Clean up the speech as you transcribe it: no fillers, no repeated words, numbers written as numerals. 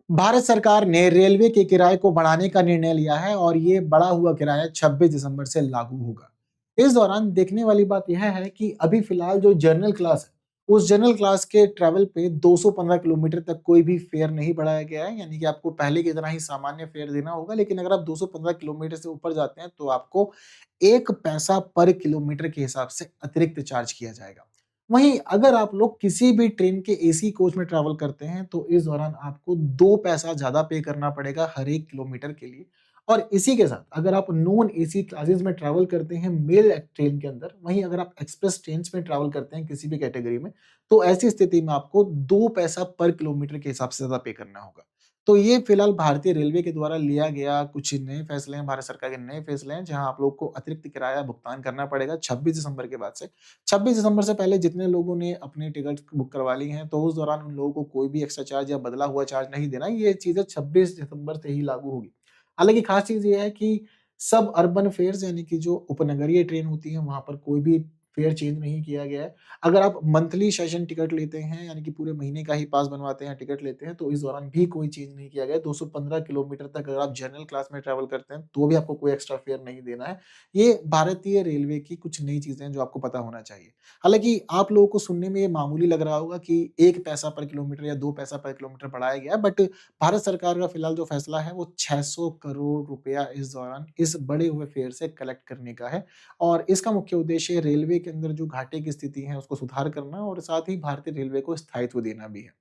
भारत सरकार ने रेलवे के किराए को बढ़ाने का निर्णय लिया है और ये बढ़ा हुआ किराया 26 दिसंबर से लागू होगा। इस दौरान देखने वाली बात यह है कि अभी फिलहाल जो जनरल क्लास है, उस जनरल क्लास के ट्रैवल पे 215 किलोमीटर तक कोई भी फेयर नहीं बढ़ाया गया है, यानी कि आपको पहले की तरह ही सामान्य फेयर देना होगा। लेकिन अगर आप 215 किलोमीटर से ऊपर जाते हैं, तो आपको 1 पैसा पर किलोमीटर के हिसाब से अतिरिक्त चार्ज किया जाएगा। वहीं अगर आप लोग किसी भी ट्रेन के एसी कोच में ट्रैवल करते हैं, तो इस दौरान आपको 2 पैसा ज़्यादा पे करना पड़ेगा हर 1 किलोमीटर के लिए। और इसी के साथ अगर आप नॉन एसी क्लासेस में ट्रैवल करते हैं मेल ट्रेन के अंदर, वहीं अगर आप एक्सप्रेस ट्रेन्स में ट्रैवल करते हैं किसी भी कैटेगरी में, तो ऐसी स्थिति में आपको 2 पैसा पर किलोमीटर के हिसाब से ज़्यादा पे करना होगा। तो ये फिलहाल भारतीय रेलवे के द्वारा लिया गया कुछ नए फैसले हैं, भारत सरकार के नए फैसले हैं, जहाँ आप लोग को अतिरिक्त किराया भुगतान करना पड़ेगा 26 दिसंबर के बाद से। 26 दिसंबर से पहले जितने लोगों ने अपनी टिकट बुक करवा ली हैं, तो उस दौरान उन लोगों को कोई भी एक्स्ट्रा चार्ज या बदला हुआ चार्ज नहीं देना है। ये चीज़ें 26 दिसंबर से ही लागू होगी। हालाँकि खास चीज़ ये है कि सब अर्बन फेयर्स यानी कि जो उपनगरीय ट्रेन होती हैं, वहाँ पर कोई भी फेयर चेंज नहीं किया गया है। अगर आप मंथली सेशन टिकट लेते हैं, यानी कि पूरे महीने का ही पास बनवाते हैं, टिकट लेते हैं, तो इस दौरान भी कोई चेंज नहीं किया गया है। 215 किलोमीटर तक अगर आप जनरल क्लास में ट्रैवल करते हैं, तो भी आपको कोई एक्स्ट्रा फेयर नहीं देना है। ये भारतीय रेलवे की कुछ नई चीज़ें हैं जो आपको पता होना चाहिए। हालाँकि आप लोगों को सुनने में ये मामूली लग रहा होगा कि 1 पैसा पर किलोमीटर या 2 पैसा पर किलोमीटर बढ़ाया गया है, बट भारत सरकार का फिलहाल जो फैसला है वो 600 करोड़ रुपया इस दौरान इस बढ़े हुए फेयर से कलेक्ट करने का है और इसका मुख्य उद्देश्य रेलवे के अंदर जो घाटे की स्थिति है उसको सुधार करना और साथ ही भारतीय रेलवे को स्थायित्व देना भी है।